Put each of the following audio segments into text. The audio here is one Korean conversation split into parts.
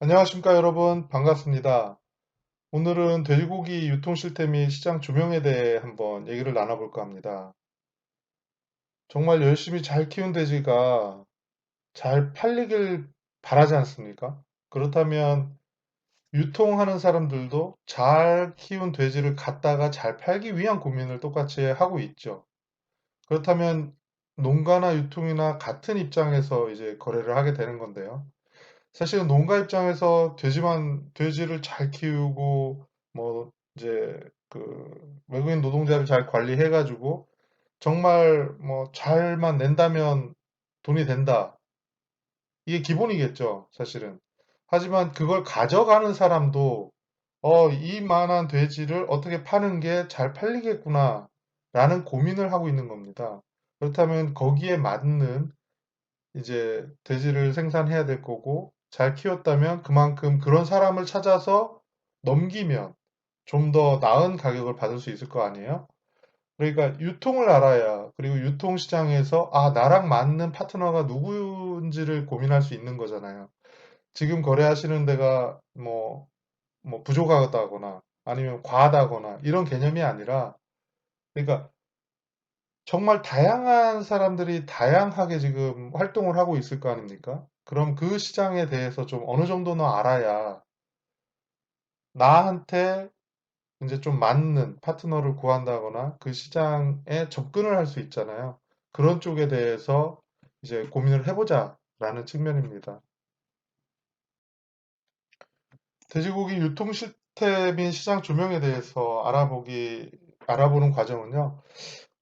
안녕하십니까 여러분 반갑습니다. 오늘은 돼지고기 유통 실태 및 시장 조명에 대해 한번 얘기를 나눠볼까 합니다. 정말 열심히 잘 키운 돼지가 잘 팔리길 바라지 않습니까? 그렇다면 유통하는 사람들도 잘 키운 돼지를 갖다가 잘 팔기 위한 고민을 똑같이 하고 있죠. 그렇다면 농가나 유통이나 같은 입장에서 이제 거래를 하게 되는 건데요. 사실은 농가 입장에서 돼지를 잘 키우고 뭐 이제 그 외국인 노동자를 잘 관리해가지고 정말 뭐 잘만 낸다면 돈이 된다. 이게 기본이겠죠, 사실은. 하지만 그걸 가져가는 사람도 이만한 돼지를 어떻게 파는 게 잘 팔리겠구나 라는 고민을 하고 있는 겁니다. 그렇다면 거기에 맞는 이제 돼지를 생산해야 될 거고 잘 키웠다면 그만큼 그런 사람을 찾아서 넘기면 좀 더 나은 가격을 받을 수 있을 거 아니에요? 그러니까 유통을 알아야 그리고 유통시장에서 나랑 맞는 파트너가 누구인지를 고민할 수 있는 거잖아요. 지금 거래하시는 데가 뭐 부족하다거나 아니면 과하다거나 이런 개념이 아니라 그러니까 정말 다양한 사람들이 다양하게 지금 활동을 하고 있을 거 아닙니까? 그럼 그 시장에 대해서 좀 어느 정도는 알아야 나한테 이제 좀 맞는 파트너를 구한다거나 그 시장에 접근을 할 수 있잖아요. 그런 쪽에 대해서 이제 고민을 해보자라는 측면입니다. 돼지고기 유통 실태 및 시장 조명에 대해서 알아보는 과정은요.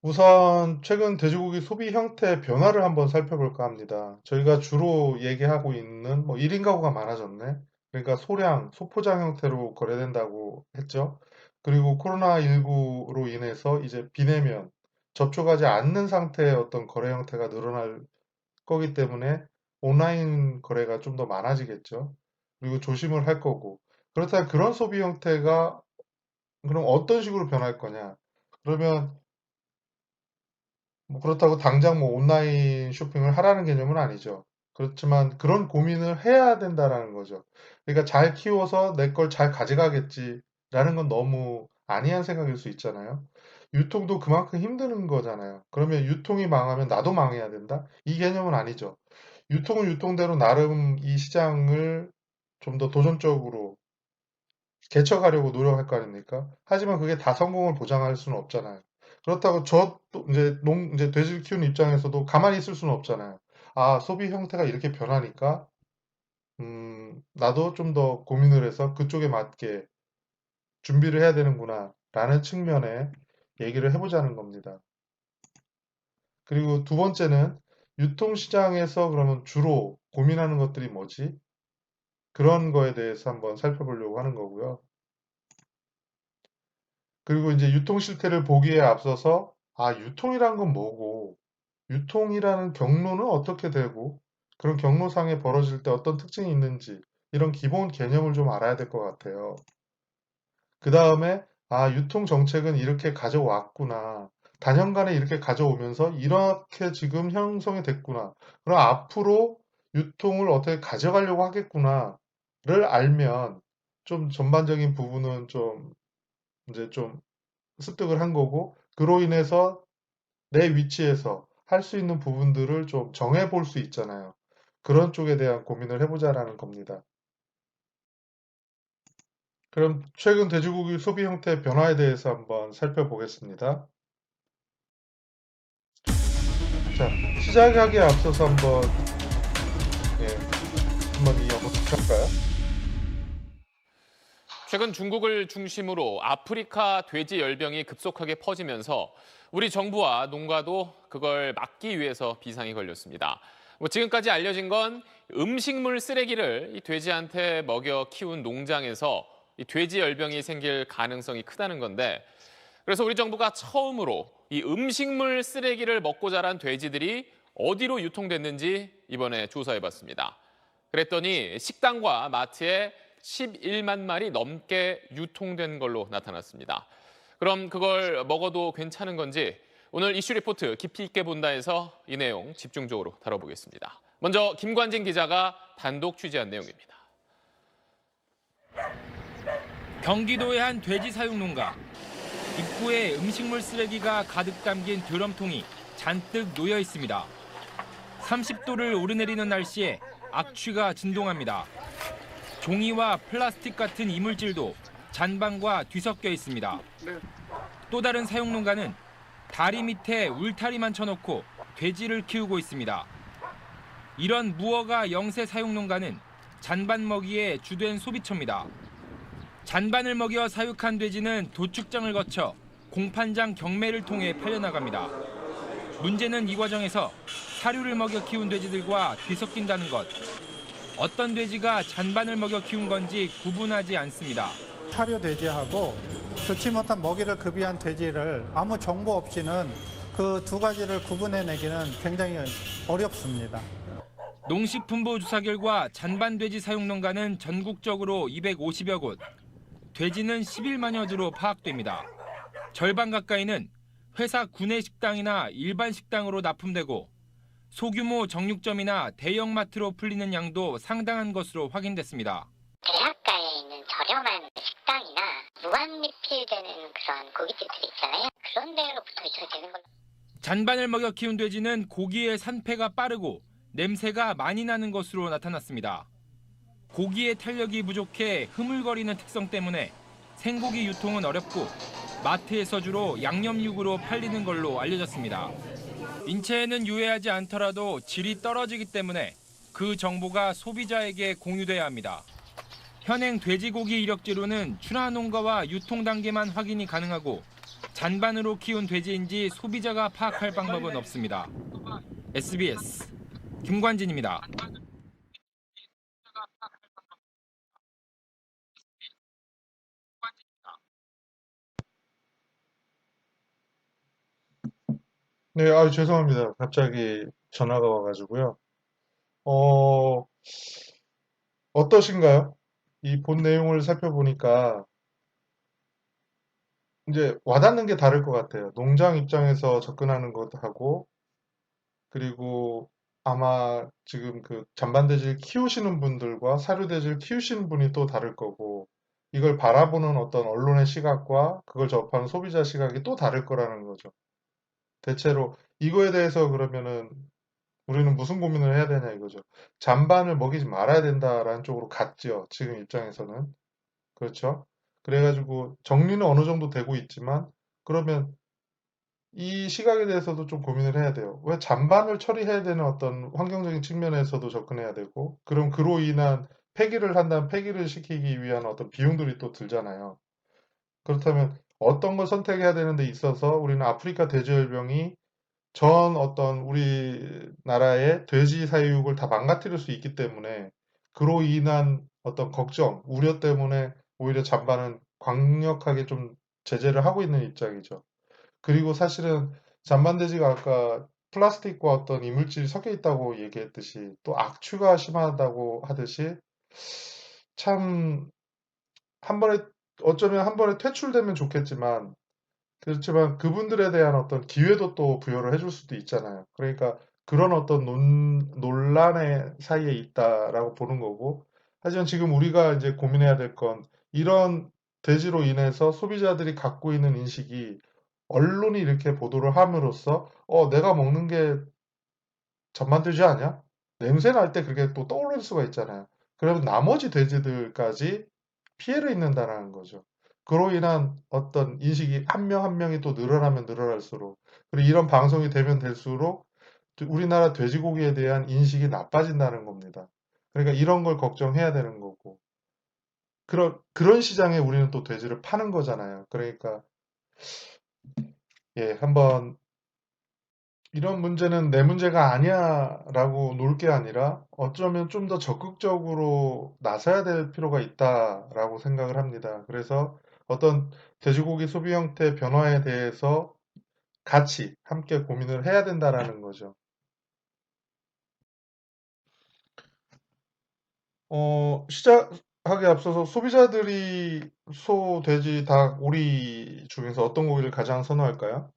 우선 최근 돼지고기 소비 형태 변화를 한번 살펴볼까 합니다. 저희가 주로 얘기하고 있는 1인 가구가 많아졌네. 그러니까 소포장 형태로 거래된다고 했죠. 그리고 코로나19로 인해서 이제 비대면, 접촉하지 않는 상태의 어떤 거래 형태가 늘어날 거기 때문에 온라인 거래가 좀 더 많아지겠죠. 그리고 조심을 할 거고. 그렇다면 그런 소비 형태가 그럼 어떤 식으로 변할 거냐? 그러면 뭐 그렇다고 당장 뭐 온라인 쇼핑을 하라는 개념은 아니죠. 그렇지만 그런 고민을 해야 된다라는 거죠. 그러니까 잘 키워서 내 걸 잘 가져가겠지라는 건 너무 아니한 생각일 수 있잖아요. 유통도 그만큼 힘드는 거잖아요. 그러면 유통이 망하면 나도 망해야 된다? 이 개념은 아니죠. 유통은 유통대로 나름 이 시장을 좀 더 도전적으로 개척하려고 노력할 거 아닙니까? 하지만 그게 다 성공을 보장할 수는 없잖아요. 그렇다고 저도 이제 돼지를 키우는 입장에서도 가만히 있을 수는 없잖아요. 소비 형태가 이렇게 변하니까, 나도 좀 더 고민을 해서 그쪽에 맞게 준비를 해야 되는구나, 라는 측면에 얘기를 해보자는 겁니다. 그리고 두 번째는 유통시장에서 그러면 주로 고민하는 것들이 뭐지? 그런 거에 대해서 한번 살펴보려고 하는 거고요. 그리고 이제 유통 실태를 보기에 앞서서 유통이란 건 뭐고, 유통이라는 경로는 어떻게 되고, 그런 경로상에 벌어질 때 어떤 특징이 있는지, 이런 기본 개념을 좀 알아야 될 것 같아요. 그 다음에, 유통 정책은 이렇게 가져왔구나. 단연간에 이렇게 가져오면서 이렇게 지금 형성이 됐구나. 그럼 앞으로 유통을 어떻게 가져가려고 하겠구나를 알면 좀 전반적인 부분은 좀 이제 좀 습득을 한 거고, 그로 인해서 내 위치에서 할 수 있는 부분들을 좀 정해 볼 수 있잖아요. 그런 쪽에 대한 고민을 해보자라는 겁니다. 그럼 최근 돼지고기 소비 형태 변화에 대해서 한번 살펴보겠습니다. 자, 시작하기에 앞서서 한번 이 영상 볼까요? 최근 중국을 중심으로 아프리카 돼지 열병이 급속하게 퍼지면서 우리 정부와 농가도 그걸 막기 위해서 비상이 걸렸습니다. 지금까지 알려진 건 음식물 쓰레기를 이 돼지한테 먹여 키운 농장에서 이 돼지 열병이 생길 가능성이 크다는 건데, 그래서 우리 정부가 처음으로 이 음식물 쓰레기를 먹고 자란 돼지들이 어디로 유통됐는지 이번에 조사해봤습니다. 그랬더니 식당과 마트에 11만 마리 넘게 유통된 걸로 나타났습니다. 그럼 그걸 먹어도 괜찮은 건지 오늘 이슈 리포트 깊이 있게 본다에서 이 내용 집중적으로 다뤄보겠습니다. 먼저 김관진 기자가 단독 취재한 내용입니다. 경기도의 한 돼지 사육 농가. 입구에 음식물 쓰레기가 가득 담긴 드럼통이 잔뜩 놓여 있습니다. 30도를 오르내리는 날씨에 악취가 진동합니다. 종이와 플라스틱 같은 이물질도 잔반과 뒤섞여 있습니다. 또 다른 사육 농가는 다리 밑에 울타리만 쳐놓고 돼지를 키우고 있습니다. 이런 무허가 영세 사육 농가는 잔반 먹이의 주된 소비처입니다. 잔반을 먹여 사육한 돼지는 도축장을 거쳐 공판장 경매를 통해 팔려나갑니다. 문제는 이 과정에서 사료를 먹여 키운 돼지들과 뒤섞인다는 것. 어떤 돼지가 잔반을 먹여 키운 건지 구분하지 않습니다. 사료 돼지하고 좋지 못한 먹이를 급여한 돼지를 아무 정보 없이는 그 두 가지를 구분해내기는 굉장히 어렵습니다. 농식품부 조사 결과 잔반 돼지 사육 농가는 전국적으로 250여 곳, 돼지는 11만여 주로 파악됩니다. 절반 가까이는 회사 구내 식당이나 일반 식당으로 납품되고 소규모 정육점이나 대형마트로 풀리는 양도 상당한 것으로 확인됐습니다. 대학가에 있는 저렴한 식당이나 무한 리필되는 그런 고깃집들이 있잖아요. 그런 데로부터 이루어지는 걸로. 잔반을 먹여 키운 돼지는 고기의 산패가 빠르고 냄새가 많이 나는 것으로 나타났습니다. 고기의 탄력이 부족해 흐물거리는 특성 때문에 생고기 유통은 어렵고 마트에서 주로 양념육으로 팔리는 걸로 알려졌습니다. 인체에는 유해하지 않더라도 질이 떨어지기 때문에 그 정보가 소비자에게 공유돼야 합니다. 현행 돼지고기 이력지로는 출하 농가와 유통 단계만 확인이 가능하고 잔반으로 키운 돼지인지 소비자가 파악할 방법은 없습니다. SBS 김관진입니다. 네, 아유, 죄송합니다. 갑자기 전화가 와가지고요. 어, 어떠신가요? 이 본 내용을 살펴보니까 이제 와닿는 게 다를 것 같아요. 농장 입장에서 접근하는 것하고, 그리고 아마 지금 그 잔반돼지를 키우시는 분들과 사료돼지를 키우시는 분이 또 다를 거고, 이걸 바라보는 어떤 언론의 시각과 그걸 접하는 소비자 시각이 또 다를 거라는 거죠. 대체로 이거에 대해서 그러면은 우리는 무슨 고민을 해야 되냐 이거죠. 잔반을 먹이지 말아야 된다라는 쪽으로 갔죠. 지금 입장에서는. 그렇죠. 그래가지고 정리는 어느 정도 되고 있지만 그러면 이 시각에 대해서도 좀 고민을 해야 돼요. 왜 잔반을 처리해야 되는 어떤 환경적인 측면에서도 접근해야 되고, 그럼 그로 인한 폐기를 한다면 폐기를 시키기 위한 어떤 비용들이 또 들잖아요. 그렇다면 어떤 걸 선택해야 되는 데 있어서 우리는 아프리카 돼지열병이 전 어떤 우리나라의 돼지 사육을 다 망가뜨릴 수 있기 때문에 그로 인한 어떤 걱정, 우려 때문에 오히려 잔반은 강력하게 좀 제재를 하고 있는 입장이죠. 그리고 사실은 잔반돼지가 아까 플라스틱과 어떤 이물질이 섞여 있다고 얘기했듯이 또 악취가 심하다고 하듯이 참 한 번에 어쩌면 한 번에 퇴출되면 좋겠지만 그렇지만 그분들에 대한 어떤 기회도 또 부여를 해줄 수도 있잖아요. 그러니까 그런 어떤 논란의 사이에 있다라고 보는 거고, 하지만 지금 우리가 이제 고민해야 될 건 이런 대지로 인해서 소비자들이 갖고 있는 인식이 언론이 이렇게 보도를 함으로써 내가 먹는 게 전만두지 않냐? 냄새 날 때 그게 또 떠오를 수가 있잖아요. 그러면 나머지 돼지들까지 피해를 입는다라는 거죠. 그로 인한 어떤 인식이 한 명 한 명이 또 늘어나면 늘어날수록 그리고 이런 방송이 되면 될수록 우리나라 돼지고기에 대한 인식이 나빠진다는 겁니다. 그러니까 이런 걸 걱정해야 되는 거고 그런 시장에 우리는 또 돼지를 파는 거잖아요. 그러니까 예, 한번 이런 문제는 내 문제가 아니야라고 놓을 게 아니라 어쩌면 좀 더 적극적으로 나서야 될 필요가 있다라고 생각을 합니다. 그래서 어떤 돼지고기 소비 형태 변화에 대해서 같이 함께 고민을 해야 된다라는 거죠. 시작하기 앞서서 소비자들이 소, 돼지, 닭, 오리 중에서 어떤 고기를 가장 선호할까요?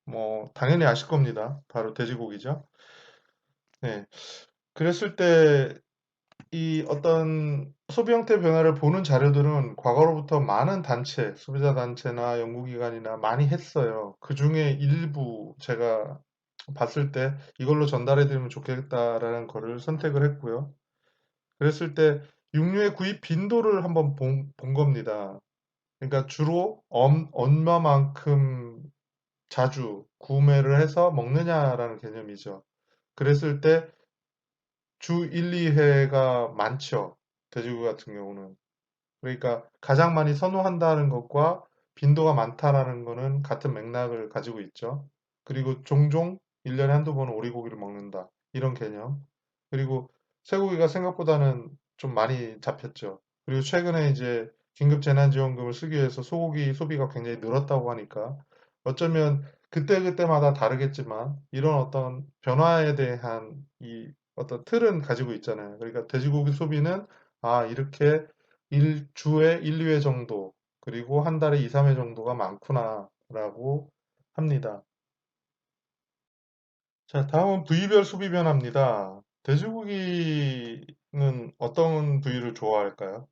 뭐 당연히 아실 겁니다. 바로 돼지고기죠. 네. 그랬을 때 이 어떤 소비 형태 변화를 보는 자료들은 과거로부터 많은 단체, 소비자 단체나 연구기관이나 많이 했어요. 그중에 일부 제가 봤을 때 이걸로 전달해 드리면 좋겠다라는 거를 선택을 했고요. 그랬을 때 육류의 구입 빈도를 한번 본 겁니다. 그러니까 주로 얼마만큼 자주 구매를 해서 먹느냐라는 개념이죠. 그랬을 때 주 1, 2회가 많죠. 돼지고기 같은 경우는. 그러니까 가장 많이 선호한다는 것과 빈도가 많다라는 거는 같은 맥락을 가지고 있죠. 그리고 종종 1년에 한두 번은 오리고기를 먹는다. 이런 개념. 그리고 쇠고기가 생각보다는 좀 많이 잡혔죠. 그리고 최근에 이제 긴급 재난지원금을 쓰기 위해서 소고기 소비가 굉장히 늘었다고 하니까 어쩌면 그때그때마다 다르겠지만 이런 어떤 변화에 대한 이 어떤 틀은 가지고 있잖아요. 그러니까 돼지고기 소비는 이렇게 주에 1, 2회 정도, 그리고 한 달에 2, 3회 정도가 많구나라고 합니다. 자, 다음은 부위별 소비 변화입니다. 돼지고기는 어떤 부위를 좋아할까요?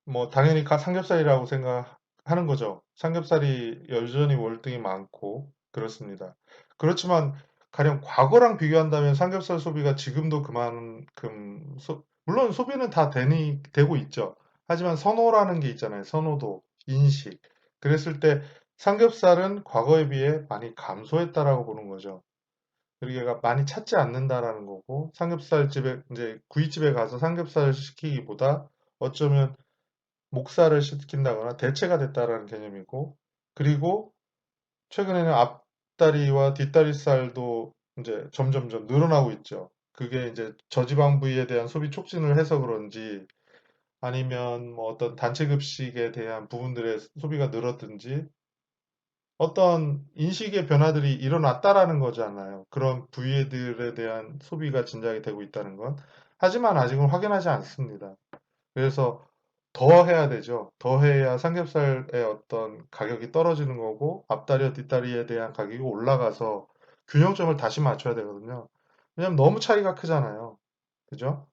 뭐 당연히 삼겹살이라고 생각하는 거죠. 삼겹살이 여전히 월등히 많고 그렇습니다. 그렇지만 가령 과거랑 비교한다면 삼겹살 소비가 지금도 그만큼 물론 소비는 다 되고 있죠. 하지만 선호라는 게 있잖아요. 선호도, 인식. 그랬을 때 삼겹살은 과거에 비해 많이 감소했다라고 보는 거죠. 그러니까 많이 찾지 않는다라는 거고 삼겹살집에 이제 구이집에 가서 삼겹살을 시키기보다 어쩌면 목살을 시킨다거나 대체가 됐다라는 개념이고, 그리고 최근에는 앞다리와 뒷다리살도 이제 점점점 늘어나고 있죠. 그게 이제 저지방 부위에 대한 소비 촉진을 해서 그런지 아니면 뭐 어떤 단체 급식에 대한 부분들의 소비가 늘었든지 어떤 인식의 변화들이 일어났다라는 거잖아요. 그런 부위들에 대한 소비가 진작이 되고 있다는 건. 하지만 아직은 확연하지 않습니다. 그래서 더 해야 되죠. 더 해야 삼겹살의 어떤 가격이 떨어지는 거고 앞다리와 뒷다리에 대한 가격이 올라가서 균형점을 다시 맞춰야 되거든요. 왜냐면 너무 차이가 크잖아요. 그죠?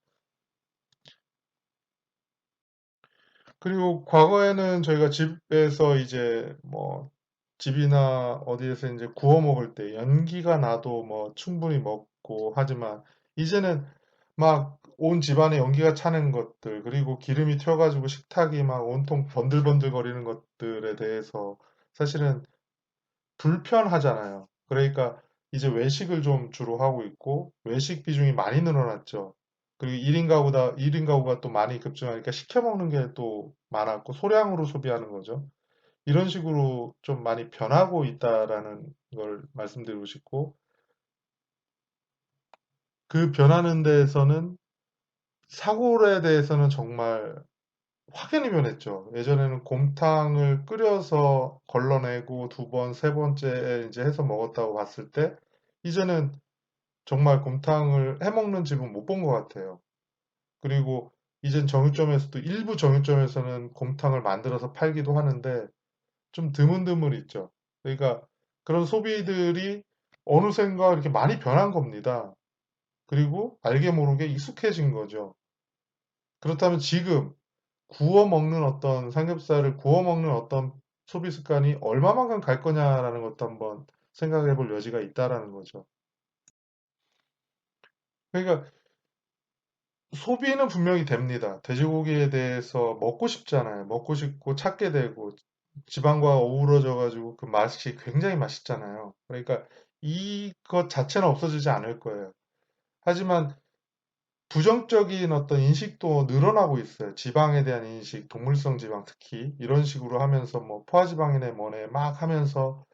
그리고 과거에는 저희가 집에서 이제 뭐 집이나 어디에서 이제 구워 먹을 때 연기가 나도 뭐 충분히 먹고 하지만 이제는 막 온 집안에 연기가 차는 것들, 그리고 기름이 튀어가지고 식탁이 막 온통 번들번들거리는 것들에 대해서 사실은 불편하잖아요. 그러니까 이제 외식을 좀 주로 하고 있고 외식 비중이 많이 늘어났죠. 그리고 1인 가구가 또 많이 급증하니까 시켜 먹는 게 또 많았고 소량으로 소비하는 거죠. 이런 식으로 좀 많이 변하고 있다라는 걸 말씀드리고 싶고 그 변하는 데에서는 사골에 대해서는 정말 확연히 변했죠. 예전에는 곰탕을 끓여서 걸러내고 두 번, 세 번째 이제 해서 먹었다고 봤을 때 이제는 정말 곰탕을 해 먹는 집은 못 본 것 같아요. 그리고 이젠 정육점에서도 일부 정육점에서는 곰탕을 만들어서 팔기도 하는데 좀 드문드문 있죠. 그러니까 그런 소비들이 어느샌가 이렇게 많이 변한 겁니다. 그리고 알게 모르게 익숙해진 거죠. 그렇다면 지금 구워 먹는 어떤 삼겹살을 구워 먹는 어떤 소비 습관이 얼마만큼 갈 거냐라는 것도 한번 생각해 볼 여지가 있다라는 거죠. 그러니까 소비는 분명히 됩니다. 돼지고기에 대해서 먹고 싶잖아요. 먹고 싶고 찾게 되고 지방과 어우러져 가지고 그 맛이 굉장히 맛있잖아요. 그러니까 이것 자체는 없어지지 않을 거예요. 하지만 부정적인 어떤 인식도 늘어나고 있어요. 지방에 대한 인식, 동물성 지방 특히 이런 식으로 하면서 뭐 포화지방이네 뭐네 막 하면서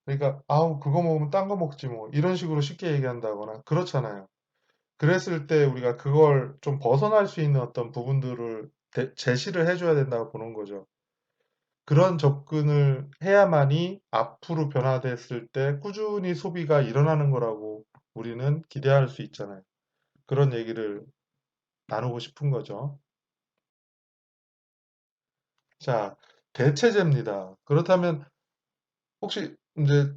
그러니까 아우 그거 먹으면 딴 거 먹지 뭐 이런 식으로 쉽게 얘기한다거나 그렇잖아요. 그랬을 때 우리가 그걸 좀 벗어날 수 있는 어떤 부분들을 제시를 해줘야 된다고 보는 거죠. 그런 접근을 해야만이 앞으로 변화됐을 때 꾸준히 소비가 일어나는 거라고 우리는 기대할 수 있잖아요. 그런 얘기를 나누고 싶은 거죠. 자, 대체제입니다. 그렇다면 혹시 이제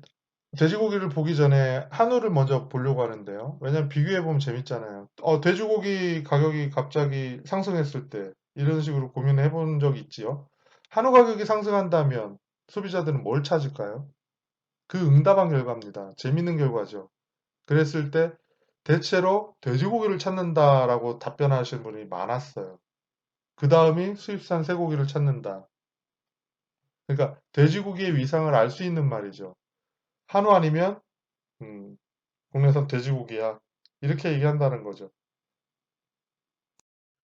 돼지고기를 보기 전에 한우를 먼저 보려고 하는데요. 왜냐면 비교해 보면 재밌잖아요. 돼지고기 가격이 갑자기 상승했을 때 이런 식으로 고민을 해본 적이 있지요. 한우 가격이 상승한다면 소비자들은 뭘 찾을까요? 그 응답한 결과입니다. 재밌는 결과죠. 그랬을 때 대체로 돼지고기를 찾는다라고 답변하시는 분이 많았어요. 그 다음이 수입산 쇠고기를 찾는다. 그러니까 돼지고기의 위상을 알 수 있는 말이죠. 한우 아니면 국내산 돼지고기야. 이렇게 얘기한다는 거죠.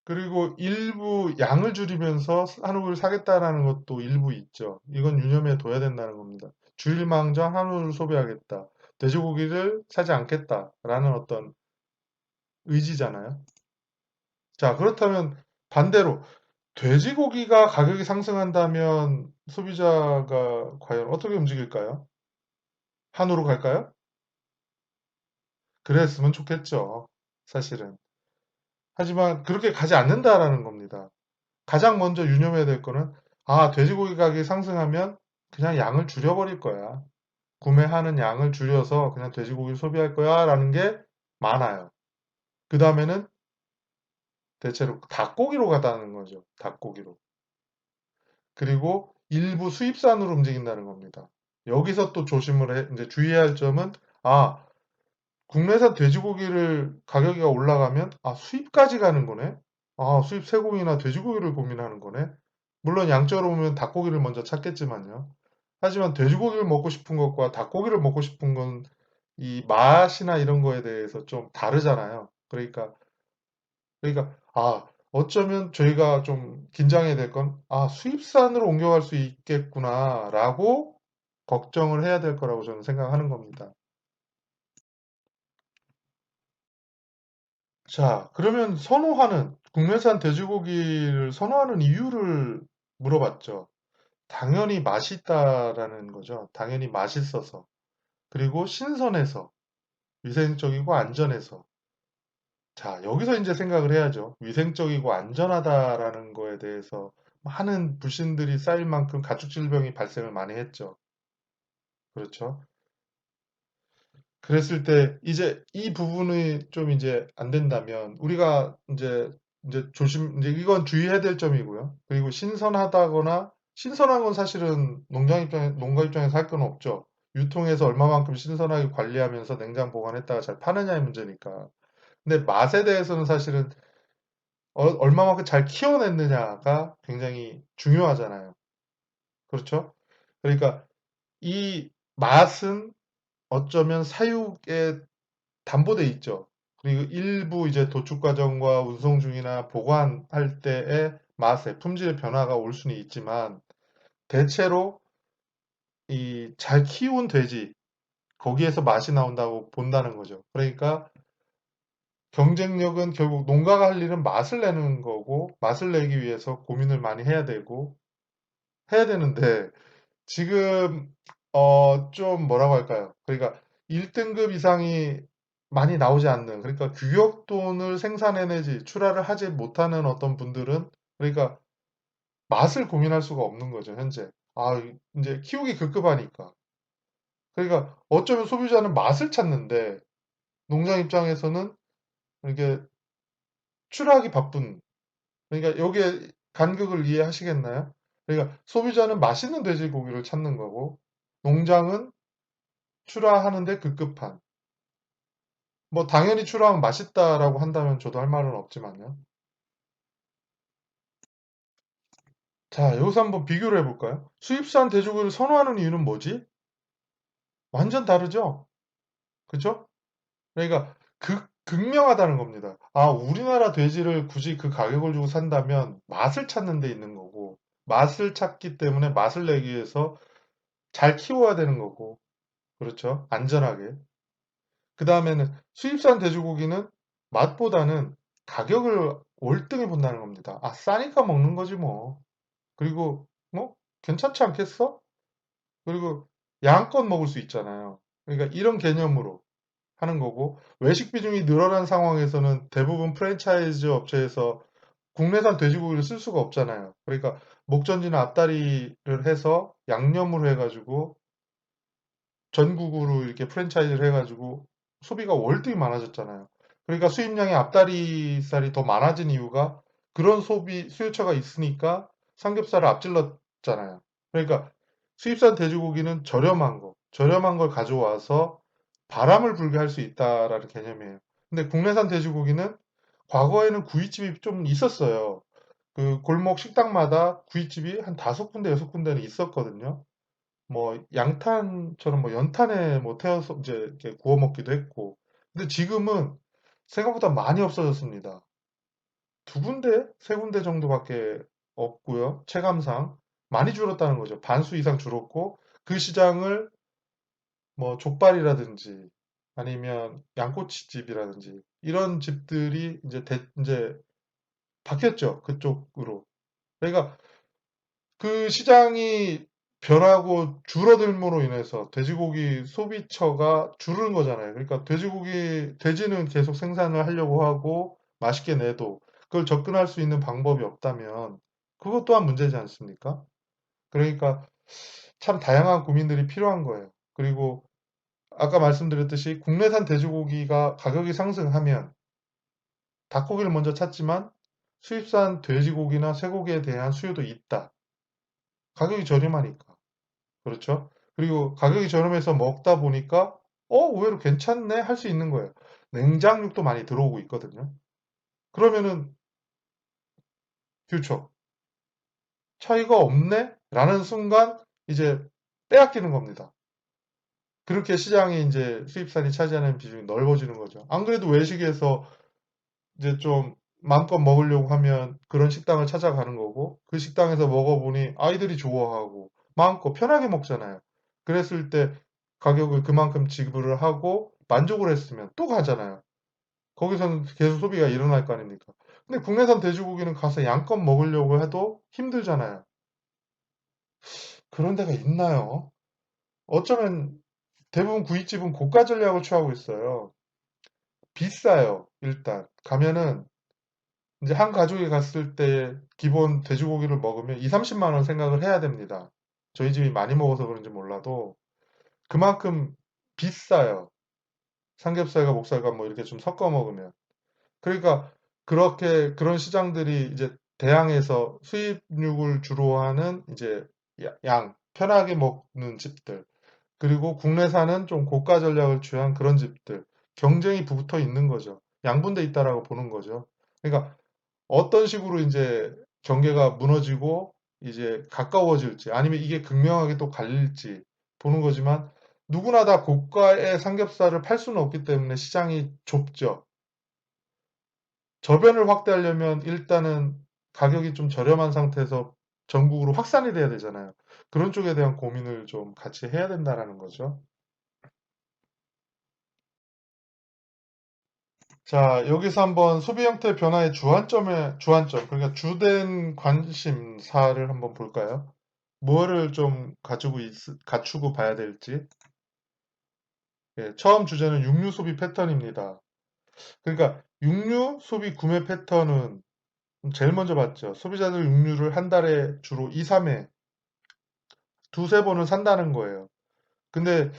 그리고 일부 양을 줄이면서 한우를 사겠다라는 것도 일부 있죠. 이건 유념해 둬야 된다는 겁니다. 주일망정 한우를 소비하겠다. 돼지고기를 사지 않겠다라는 어떤 의지잖아요. 자, 그렇다면 반대로 돼지고기가 가격이 상승한다면 소비자가 과연 어떻게 움직일까요? 한우로 갈까요? 그랬으면 좋겠죠. 사실은. 하지만 그렇게 가지 않는다라는 겁니다. 가장 먼저 유념해야 될 거는 돼지고기 가격이 상승하면 그냥 양을 줄여버릴 거야. 구매하는 양을 줄여서 그냥 돼지고기를 소비할 거야 라는 게 많아요. 그 다음에는 대체로 닭고기로 가다는 거죠. 닭고기로. 그리고 일부 수입산으로 움직인다는 겁니다. 여기서 또 이제 주의해야 할 점은 국내산 돼지고기를 가격이 올라가면 수입까지 가는 거네. 수입 쇠고기나 돼지고기를 고민하는 거네. 물론 양적으로 보면 닭고기를 먼저 찾겠지만요. 하지만 돼지고기를 먹고 싶은 것과 닭고기를 먹고 싶은 건 이 맛이나 이런 거에 대해서 좀 다르잖아요. 그러니까 어쩌면 저희가 좀 긴장해야 될 건 수입산으로 옮겨갈 수 있겠구나라고 걱정을 해야 될 거라고 저는 생각하는 겁니다. 자, 그러면 국내산 돼지고기를 선호하는 이유를 물어봤죠. 당연히 맛있다라는 거죠. 당연히 맛있어서. 그리고 신선해서, 위생적이고 안전해서. 자, 여기서 이제 생각을 해야죠. 위생적이고 안전하다라는 거에 대해서 많은 불신들이 쌓일 만큼 가축 질병이 발생을 많이 했죠. 그렇죠? 그랬을 때 이제 이 부분이 좀 이제 안 된다면 우리가 이제 이건 주의해야 될 점이고요. 그리고 신선한 건 사실은 농가 입장에서 할 건 없죠. 유통해서 얼마만큼 신선하게 관리하면서 냉장 보관했다가 잘 파느냐의 문제니까. 근데 맛에 대해서는 사실은 얼마만큼 잘 키워냈느냐가 굉장히 중요하잖아요. 그렇죠? 그러니까 이 맛은 어쩌면 사육에 담보돼 있죠. 그리고 일부 이제 도축 과정과 운송 중이나 보관할 때의 맛의 품질의 변화가 올 수는 있지만 대체로 이 잘 키운 돼지 거기에서 맛이 나온다고 본다는 거죠. 그러니까 경쟁력은 결국 농가가 할 일은 맛을 내는 거고 맛을 내기 위해서 고민을 많이 해야 되는데 지금 좀 뭐라고 할까요? 그러니까 1등급 이상이 많이 나오지 않는 그러니까 규격돈을 생산해내지 출하를 하지 못하는 어떤 분들은 그러니까 맛을 고민할 수가 없는 거죠, 현재. 이제 키우기 급급하니까. 그러니까 어쩌면 소비자는 맛을 찾는데 농장 입장에서는 이게 출하하기 바쁜 그러니까 여기에 간극을 이해하시겠나요? 그러니까 소비자는 맛있는 돼지고기를 찾는 거고 농장은 출하하는데 급급한. 뭐 당연히 출하하면 맛있다라고 한다면 저도 할 말은 없지만요. 자, 여기서 한번 비교를 해볼까요? 수입산 돼지고기를 선호하는 이유는 뭐지? 완전 다르죠? 그죠? 그러니까 극명하다는 겁니다. 우리나라 돼지를 굳이 그 가격을 주고 산다면 맛을 찾는 데 있는 거고, 맛을 찾기 때문에 맛을 내기 위해서 잘 키워야 되는 거고, 그렇죠? 안전하게. 그 다음에는 수입산 돼지고기는 맛보다는 가격을 월등히 본다는 겁니다. 싸니까 먹는 거지 뭐. 그리고 뭐 괜찮지 않겠어? 그리고 양껏 먹을 수 있잖아요. 그러니까 이런 개념으로 하는 거고 외식 비중이 늘어난 상황에서는 대부분 프랜차이즈 업체에서 국내산 돼지고기를 쓸 수가 없잖아요. 그러니까 목전이나 앞다리를 해서 양념을 해가지고 전국으로 이렇게 프랜차이즈를 해가지고 소비가 월등히 많아졌잖아요. 그러니까 수입량의 앞다리살이 더 많아진 이유가 그런 소비 수요처가 있으니까 삼겹살을 앞질렀잖아요. 그러니까 수입산 돼지고기는 저렴한 걸 가져와서 바람을 불게 할 수 있다라는 개념이에요. 근데 국내산 돼지고기는 과거에는 구이집이 좀 있었어요. 그 골목 식당마다 구이집이 한 5군데, 6군데는 있었거든요. 뭐 양탄처럼 뭐 연탄에 뭐 태워서 이제 이렇게 구워 먹기도 했고. 근데 지금은 생각보다 많이 없어졌습니다. 2군데, 3군데 정도밖에 없고요. 체감상 많이 줄었다는 거죠. 반수 이상 줄었고 그 시장을 뭐 족발이라든지 아니면 양꼬치집이라든지 이런 집들이 이제 바뀌었죠. 그쪽으로. 그러니까 그 시장이 변하고 줄어들므로 인해서 돼지고기 소비처가 줄은 거잖아요. 그러니까 돼지는 계속 생산을 하려고 하고 맛있게 내도 그걸 접근할 수 있는 방법이 없다면 그것 또한 문제지 않습니까? 그러니까 참 다양한 고민들이 필요한 거예요. 그리고 아까 말씀드렸듯이 국내산 돼지고기가 가격이 상승하면 닭고기를 먼저 찾지만 수입산 돼지고기나 쇠고기에 대한 수요도 있다. 가격이 저렴하니까. 그렇죠? 그리고 가격이 저렴해서 먹다 보니까 의외로 괜찮네 할 수 있는 거예요. 냉장육도 많이 들어오고 있거든요. 그러면은 퓨처 차이가 없네? 라는 순간 이제 빼앗기는 겁니다. 그렇게 시장이 이제 수입산이 차지하는 비중이 넓어지는 거죠. 안 그래도 외식에서 이제 좀 마음껏 먹으려고 하면 그런 식당을 찾아가는 거고 그 식당에서 먹어보니 아이들이 좋아하고 마음껏 편하게 먹잖아요. 그랬을 때 가격을 그만큼 지불을 하고 만족을 했으면 또 가잖아요. 거기서는 계속 소비가 일어날 거 아닙니까? 근데 국내산 돼지고기는 가서 양껏 먹으려고 해도 힘들잖아요. 그런 데가 있나요? 어쩌면 대부분 구이집은 고가 전략을 취하고 있어요. 비싸요, 일단. 가면은 이제 한 가족이 갔을 때 기본 돼지고기를 먹으면 2, 30만 원 생각을 해야 됩니다. 저희 집이 많이 먹어서 그런지 몰라도 그만큼 비싸요. 삼겹살과 목살과 뭐 이렇게 좀 섞어 먹으면. 그러니까 그런 시장들이 이제 대항해서 수입육을 주로 하는 이제 편하게 먹는 집들, 그리고 국내산은 좀 고가 전략을 취한 그런 집들, 경쟁이 붙어 있는 거죠. 양분돼 있다라고 보는 거죠. 그러니까 어떤 식으로 이제 경계가 무너지고 이제 가까워질지 아니면 이게 극명하게 또 갈릴지 보는 거지만 누구나 다 고가의 삼겹살을 팔 수는 없기 때문에 시장이 좁죠. 저변을 확대하려면 일단은 가격이 좀 저렴한 상태에서 전국으로 확산이 돼야 되잖아요. 그런 쪽에 대한 고민을 좀 같이 해야 된다라는 거죠. 자, 여기서 한번 소비 형태 변화의 주안점, 그러니까 주된 관심사를 한번 볼까요? 뭐를 좀 갖추고 봐야 될지. 예, 처음 주제는 육류 소비 패턴입니다. 그러니까 육류 소비 구매 패턴은 제일 먼저 봤죠. 소비자들 육류를 한 달에 주로 2, 3회, 두세 번은 산다는 거예요. 근데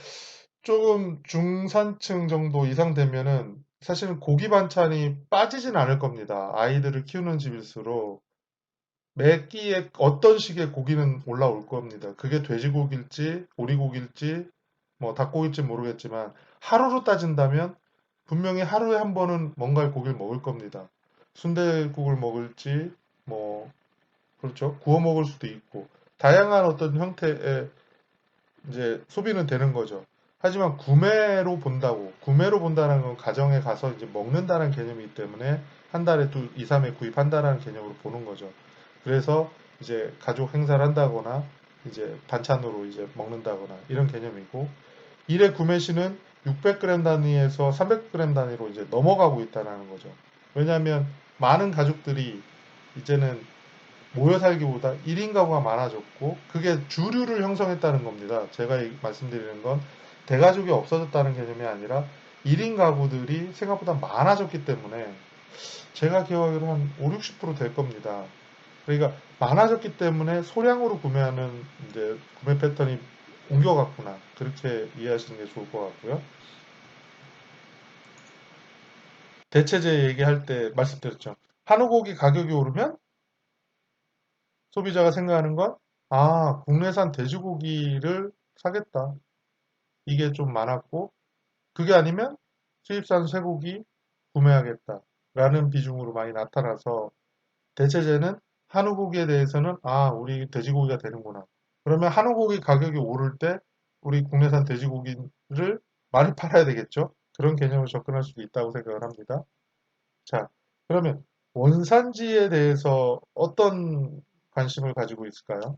조금 중산층 정도 이상 되면은 사실은 고기 반찬이 빠지진 않을 겁니다. 아이들을 키우는 집일수록 매 끼에 어떤 식의 고기는 올라올 겁니다. 그게 돼지고기일지, 오리고기일지, 뭐 닭고기일지 모르겠지만 하루로 따진다면 분명히 하루에 한 번은 뭔가 고기를 먹을 겁니다. 순댓국을 먹을지, 뭐 그렇죠. 구워 먹을 수도 있고 다양한 어떤 형태의 이제 소비는 되는 거죠. 하지만 구매로 본다는 건 가정에 가서 이제 먹는다는 개념이기 때문에 한 달에 2, 3회 구입한다는 개념으로 보는 거죠. 그래서 이제 가족 행사를 한다거나 이제 반찬으로 이제 먹는다거나 이런 개념이고 일회 구매 시는 600g 단위에서 300g 단위로 이제 넘어가고 있다는 거죠. 왜냐하면 많은 가족들이 이제는 모여 살기보다 1인 가구가 많아졌고 그게 주류를 형성했다는 겁니다. 제가 말씀드리는 건 대가족이 없어졌다는 개념이 아니라 1인 가구들이 생각보다 많아졌기 때문에 제가 기억하기로 한 5, 60%될 겁니다. 그러니까 많아졌기 때문에 소량으로 구매하는 이제 구매 패턴이 옮겨갔구나. 그렇게 이해하시는 게 좋을 것 같고요. 대체재 얘기할 때 말씀드렸죠. 한우 고기 가격이 오르면 소비자가 생각하는 건, 아, 국내산 돼지고기를 사겠다. 이게 좀 많았고, 그게 아니면 수입산 쇠고기 구매하겠다. 라는 비중으로 많이 나타나서, 대체재는 한우 고기에 대해서는, 아, 우리 돼지고기가 되는구나. 그러면 한우 고기 가격이 오를 때, 우리 국내산 돼지고기를 많이 팔아야 되겠죠? 그런 개념으로 접근할 수도 있다고 생각을 합니다. 자, 그러면 원산지에 대해서 어떤 관심을 가지고 있을까요?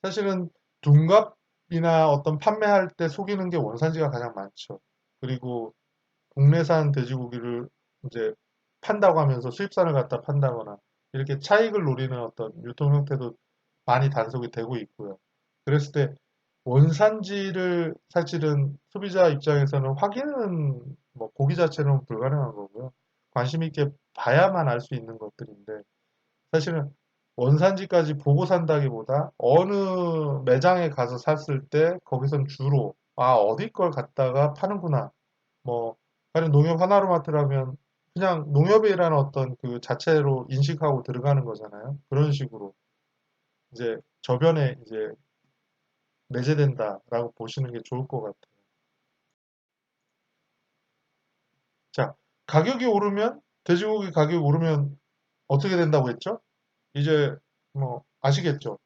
사실은 둔갑이나 어떤 판매할 때 속이는 게 원산지가 가장 많죠. 그리고 국내산 돼지고기를 이제 판다고 하면서 수입산을 갖다 판다거나 이렇게 차익을 노리는 어떤 유통 형태도 많이 단속이 되고 있고요. 그랬을 때 원산지를 사실은 소비자 입장에서는 확인은 뭐 고기 자체는 불가능한 거고요. 관심 있게 봐야만 알 수 있는 것들인데 사실은 원산지까지 보고 산다기보다 어느 매장에 가서 샀을 때 거기선 주로 아 어디 걸 갖다가 파는구나 뭐 가령 농협 하나로마트라면 그냥 농협이라는 어떤 그 자체로 인식하고 들어가는 거잖아요. 그런 식으로 이제 저변에 이제 내재된다라고 보시는 게 좋을 것 같아요. 자, 가격이 오르면 돼지고기 가격이 오르면 어떻게 된다고 했죠? 이제 뭐 아시겠죠?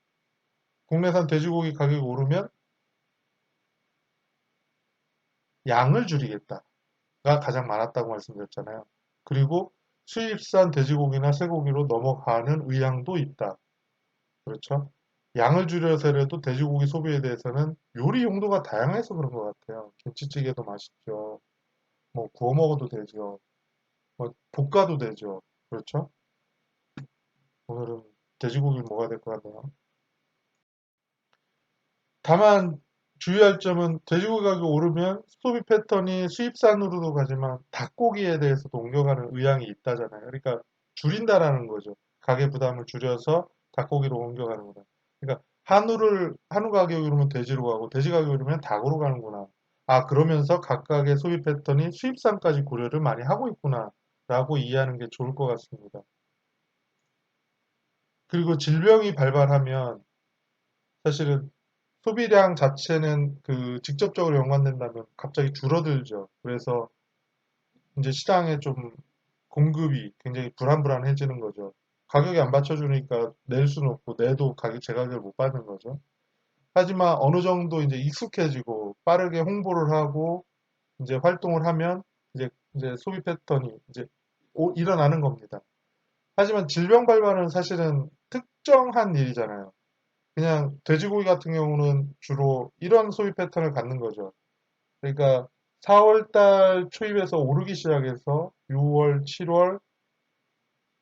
국내산 돼지고기 가격이 오르면 양을 줄이겠다가 가장 많았다고 말씀드렸잖아요. 그리고 수입산 돼지고기나 쇠고기로 넘어가는 의향도 있다. 그렇죠? 양을 줄여서라도 돼지고기 소비에 대해서는 요리 용도가 다양해서 그런 것 같아요. 김치찌개도 맛있죠. 뭐 구워 먹어도 되죠. 뭐 볶아도 되죠. 그렇죠? 오늘은 돼지고기를 먹어야 될 것 같네요. 다만 주의할 점은 돼지고기 가격이 오르면 소비 패턴이 수입산으로도 가지만 닭고기에 대해서도 옮겨가는 의향이 있다잖아요. 그러니까 줄인다라는 거죠. 가계 부담을 줄여서 닭고기로 옮겨가는구나. 그러니까 한우 가격이 오르면 돼지로 가고 돼지 가격이 오르면 닭으로 가는구나. 아, 그러면서 각각의 소비 패턴이 수입산까지 고려를 많이 하고 있구나. 라고 이해하는 게 좋을 것 같습니다. 그리고 질병이 발발하면 사실은 소비량 자체는 그 직접적으로 연관된다면 갑자기 줄어들죠. 그래서 이제 시장에 좀 공급이 굉장히 불안불안해지는 거죠. 가격이 안 받쳐주니까 낼 수는 없고 내도 제 가격을 못 받는 거죠. 하지만 어느 정도 이제 익숙해지고 빠르게 홍보를 하고 이제 활동을 하면 이제 소비 패턴이 이제 일어나는 겁니다. 하지만 질병 발발은 사실은 특정한 일이잖아요. 그냥 돼지고기 같은 경우는 주로 이런 소비 패턴을 갖는 거죠. 그러니까 4월 달 초입에서 오르기 시작해서 6월, 7월,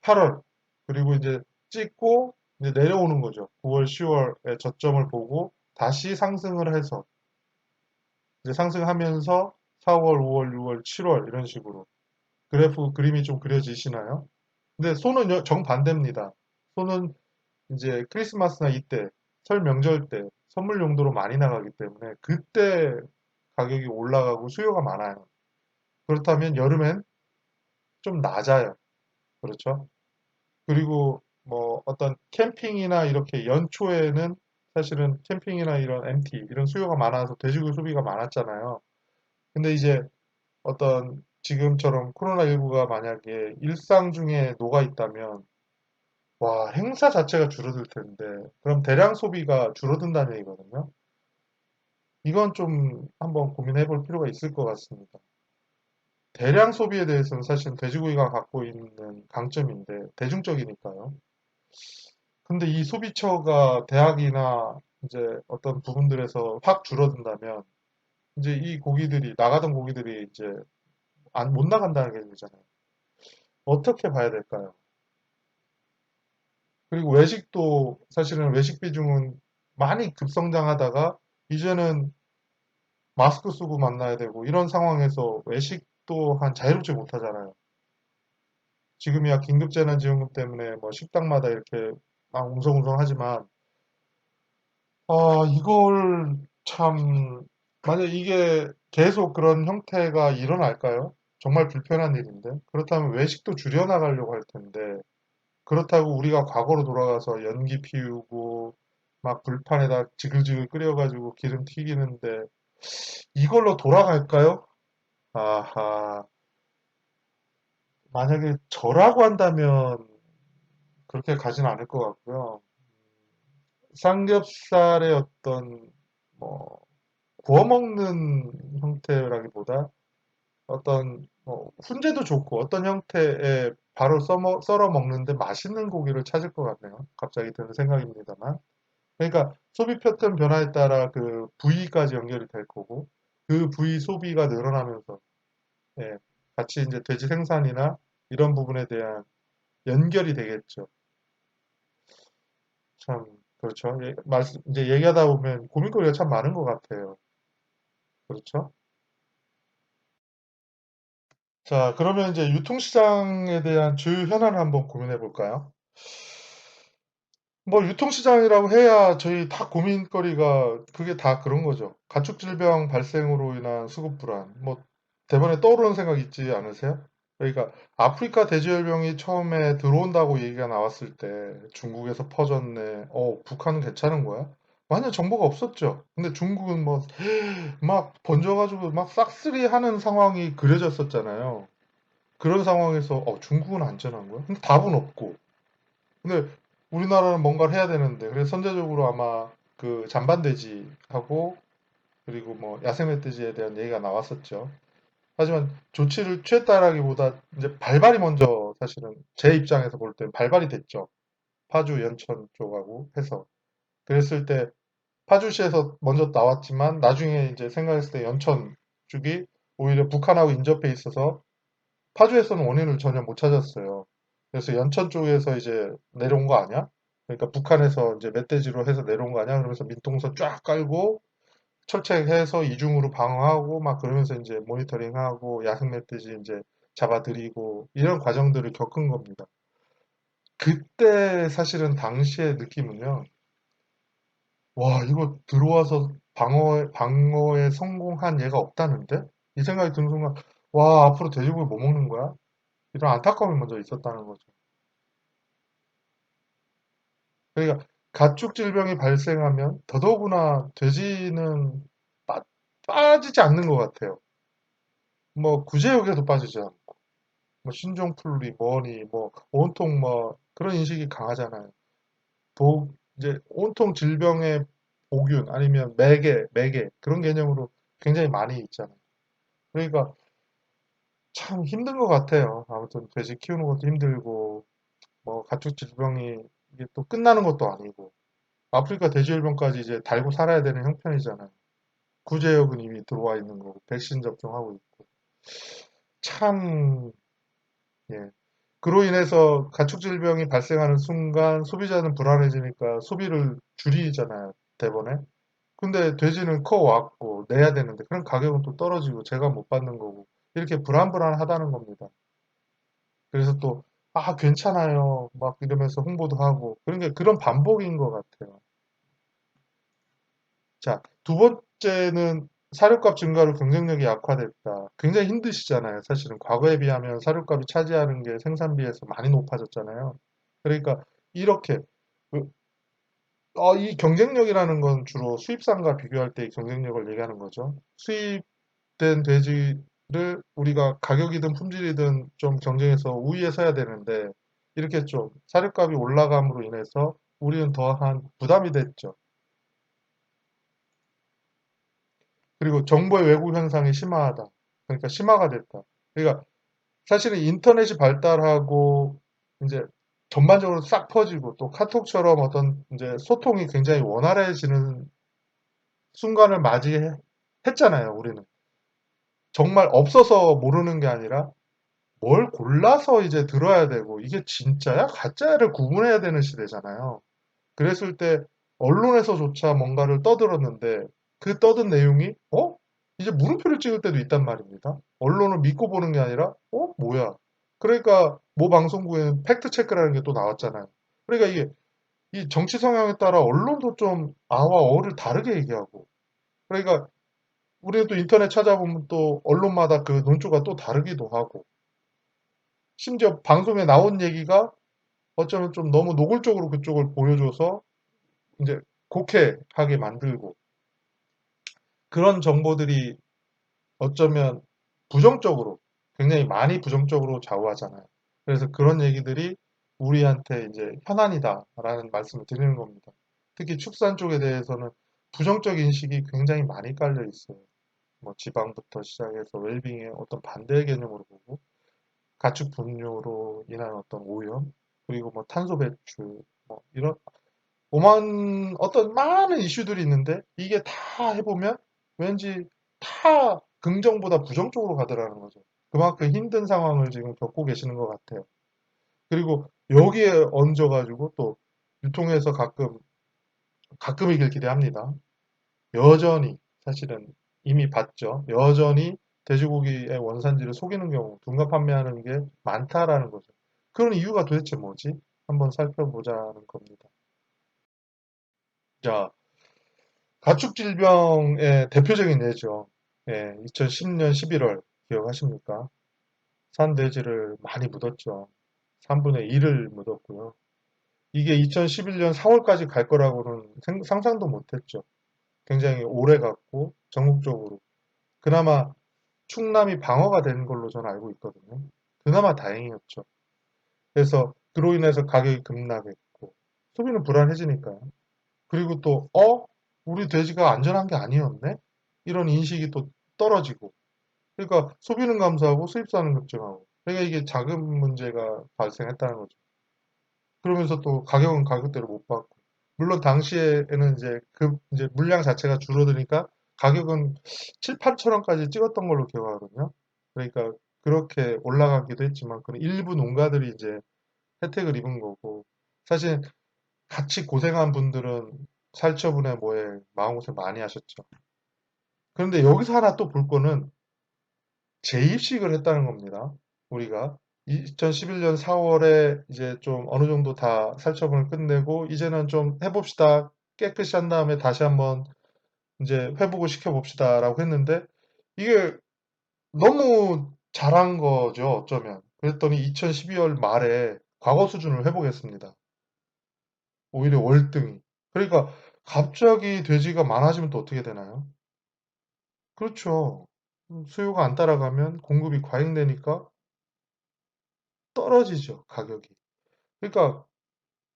8월 그리고 이제 찍고 이제 내려오는 거죠. 9월, 10월에 저점을 보고 다시 상승을 해서 이제 상승하면서 4월, 5월, 6월, 7월 이런 식으로 그래프 그림이 좀 그려지시나요? 근데 소는 정반대입니다. 소는 이제 크리스마스나 이때 설 명절 때 선물 용도로 많이 나가기 때문에 그때 가격이 올라가고 수요가 많아요. 그렇다면 여름엔 좀 낮아요. 그렇죠? 그리고 뭐 어떤 캠핑이나 이렇게 연초에는 사실은 캠핑이나 이런 MT 이런 수요가 많아서 돼지고기 소비가 많았잖아요. 근데 이제 어떤 지금처럼 코로나19가 만약에 일상 중에 녹아 있다면 와, 행사 자체가 줄어들 텐데 그럼 대량 소비가 줄어든다는 얘기거든요. 이건 좀 한번 고민해 볼 필요가 있을 것 같습니다. 대량 소비에 대해서는 사실 돼지고기가 갖고 있는 강점인데 대중적이니까요. 근데 이 소비처가 대학이나 이제 어떤 부분들에서 확 줄어든다면 이제 이 고기들이 나가던 고기들이 이제 못 나간다는 게 되잖아요. 어떻게 봐야 될까요? 그리고 외식도 사실은 외식 비중은 많이 급성장하다가 이제는 마스크 쓰고 만나야 되고 이런 상황에서 외식도 한 자유롭지 못하잖아요. 지금이야 긴급재난지원금 때문에 뭐 식당마다 이렇게 막 웅성웅성하지만 이걸 참, 만약 이게 계속 그런 형태가 일어날까요? 정말 불편한 일인데. 그렇다면 외식도 줄여나가려고 할 텐데. 그렇다고 우리가 과거로 돌아가서 연기 피우고, 막 불판에다 지글지글 끓여가지고 기름 튀기는데, 이걸로 돌아갈까요? 아하. 만약에 저라고 한다면 그렇게 가진 않을 것 같고요. 삼겹살의 어떤, 뭐, 구워 먹는 형태라기보다 어떤 훈제도 좋고 어떤 형태의 바로 썰어 먹는데 맛있는 고기를 찾을 것 같네요. 갑자기 드는 생각입니다만. 그러니까 소비 패턴 변화에 따라 그 부위까지 연결이 될 거고 그 부위 소비가 늘어나면서 예, 같이 이제 돼지 생산이나 이런 부분에 대한 연결이 되겠죠. 참 그렇죠. 이제 얘기하다 보면 고민거리가 참 많은 것 같아요. 그렇죠? 자, 그러면 이제 유통시장에 대한 주요 현안을 한번 고민해 볼까요? 뭐 유통시장이라고 해야 저희 다 고민거리가 그게 다 그런 거죠. 가축질병 발생으로 인한 수급 불안. 뭐 대번에 떠오르는 생각 있지 않으세요? 그러니까 아프리카 돼지열병이 처음에 들어온다고 얘기가 나왔을 때 중국에서 퍼졌네. 북한은 괜찮은 거야? 완전 정보가 없었죠. 근데 중국은 뭐 막 번져가지고 막 싹쓸이 하는 상황이 그려졌었잖아요. 그런 상황에서 중국은 안전한 거야? 근데 답은 없고. 근데 우리나라는 뭔가를 해야 되는데 그래서 선제적으로 아마 그 잔반돼지하고 그리고 뭐 야생멧돼지에 대한 얘기가 나왔었죠. 하지만 조치를 취했다라기보다 이제 발발이 먼저 사실은 제 입장에서 볼 땐 발발이 됐죠. 파주 연천 쪽하고 해서 그랬을 때 파주시에서 먼저 나왔지만 나중에 이제 생각했을 때 연천 쪽이 오히려 북한하고 인접해 있어서 파주에서는 원인을 전혀 못 찾았어요. 그래서 연천 쪽에서 이제 내려온 거 아니야? 그러니까 북한에서 이제 멧돼지로 해서 내려온 거 아니야? 그러면서 민통선 쫙 깔고 철책해서 이중으로 방어하고 막 그러면서 이제 모니터링하고 야생 멧돼지 이제 잡아들이고 이런 과정들을 겪은 겁니다. 그때 사실은 당시의 느낌은요. 와, 이거 들어와서 방어에 성공한 예가 없다는데? 이 생각이 드는 순간, 와, 앞으로 돼지고기 뭐 먹는 거야? 이런 안타까움이 먼저 있었다는 거죠. 그러니까 가축 질병이 발생하면 더더구나 돼지는 빠, 빠지지 않는 것 같아요. 뭐 구제역에도 빠지지 않고, 뭐 신종플루리 뭐니 뭐 온통 뭐 그런 인식이 강하잖아요. 이제 온통 질병의 보균 아니면 매개 그런 개념으로 굉장히 많이 있잖아요. 그러니까 참 힘든 것 같아요. 아무튼 돼지 키우는 것도 힘들고 뭐 가축 질병이 이게 또 끝나는 것도 아니고. 아프리카 돼지열병까지 이제 달고 살아야 되는 형편이잖아요. 구제역은 이미 들어와 있는 거고, 백신 접종하고 있고. 참, 예. 그로 인해서 가축질병이 발생하는 순간 소비자는 불안해지니까 소비를 줄이잖아요, 대번에. 근데 돼지는 커왔고, 내야 되는데, 그럼 가격은 또 떨어지고, 제가 못 받는 거고, 이렇게 불안불안하다는 겁니다. 그래서 또, 괜찮아요. 막 이러면서 홍보도 하고, 그런 게 그런 반복인 것 같아요. 자, 두 번째는 사료값 증가로 경쟁력이 약화됐다. 굉장히 힘드시잖아요. 사실은 과거에 비하면 사료값이 차지하는 게 생산비에서 많이 높아졌잖아요. 그러니까 이렇게 그- 이 경쟁력이라는 건 주로 수입산과 비교할 때의 경쟁력을 얘기하는 거죠. 수입된 돼지를 우리가 가격이든 품질이든 좀 경쟁해서 우위에 서야 되는데 이렇게 좀 사료값이 올라감으로 인해서 우리는 더한 부담이 됐죠. 그리고 정보의 왜곡 현상이 심하다. 그러니까 심화가 됐다. 그러니까 사실은 인터넷이 발달하고 이제 전반적으로 싹 퍼지고 또 카톡처럼 어떤 이제 소통이 굉장히 원활해지는 순간을 맞이했잖아요, 우리는. 정말 없어서 모르는 게 아니라 뭘 골라서 이제 들어야 되고 이게 진짜야? 가짜야를 구분해야 되는 시대잖아요. 그랬을 때 언론에서조차 뭔가를 떠들었는데 그 떠든 내용이 이제 물음표를 찍을 때도 있단 말입니다. 언론을 믿고 보는 게 아니라 뭐야? 그러니까 모 방송국에는 팩트 체크라는 게 또 나왔잖아요. 그러니까 이게 이 정치 성향에 따라 언론도 좀 아와 어를 다르게 얘기하고. 그러니까 우리가 또 인터넷 찾아보면 또 언론마다 그 논조가 또 다르기도 하고. 심지어 방송에 나온 얘기가 어쩌면 좀 너무 노골적으로 그쪽을 보여줘서 이제 곡해하게 만들고. 그런 정보들이 어쩌면 부정적으로, 굉장히 많이 부정적으로 좌우하잖아요. 그래서 그런 얘기들이 우리한테 이제 현안이다라는 말씀을 드리는 겁니다. 특히 축산 쪽에 대해서는 부정적 인식이 굉장히 많이 깔려 있어요. 뭐 지방부터 시작해서 웰빙의 어떤 반대 개념으로 보고, 가축 분뇨로 인한 어떤 오염, 그리고 뭐 탄소 배출, 뭐 이런 오만 어떤 많은 이슈들이 있는데 이게 다 해보면 왠지 다 긍정보다 부정적으로 가더라는 거죠. 그만큼 힘든 상황을 지금 겪고 계시는 것 같아요. 그리고 여기에 얹어가지고 또 유통에서 가끔이길 기대합니다. 여전히 사실은 이미 봤죠. 여전히 돼지고기의 원산지를 속이는 경우, 둔갑 판매하는 게 많다라는 거죠. 그런 이유가 도대체 뭐지? 한번 살펴보자는 겁니다. 자, 가축 질병의 대표적인 예죠. 예, 2010년 11월 기억하십니까? 산돼지를 많이 묻었죠. 3분의 1을 묻었고요. 이게 2011년 4월까지 갈 거라고는 상상도 못했죠. 굉장히 오래 갔고 전국적으로. 그나마 충남이 방어가 되는 걸로 저는 알고 있거든요. 그나마 다행이었죠. 그래서 그로 인해서 가격이 급락했고 소비는 불안해지니까요. 그리고 또 우리 돼지가 안전한 게 아니었네? 이런 인식이 또 떨어지고. 그러니까 소비는 감소하고 수입산은 급증하고. 그러니까 이게 자금 문제가 발생했다는 거죠. 그러면서 또 가격은 가격대로 못 받고. 물론 당시에는 이제 물량 자체가 줄어드니까 가격은 7, 8천 원까지 찍었던 걸로 기억하거든요. 그러니까 그렇게 올라가기도 했지만 그런 일부 농가들이 이제 혜택을 입은 거고. 사실 같이 고생한 분들은 살처분에 뭐에 마음고생 많이 하셨죠. 그런데 여기서 하나 또 볼 거는 재입식을 했다는 겁니다. 우리가 2011년 4월에 이제 좀 어느 정도 다 살처분을 끝내고 이제는 좀 해봅시다. 깨끗이 한 다음에 다시 한번 이제 회복을 시켜봅시다라고 했는데 이게 너무 잘한 거죠, 어쩌면. 그랬더니 2012월 말에 과거 수준을 회복했습니다. 오히려 월등히. 그러니까 갑자기 돼지가 많아지면 또 어떻게 되나요? 그렇죠. 수요가 안 따라가면 공급이 과잉되니까 떨어지죠, 가격이. 그러니까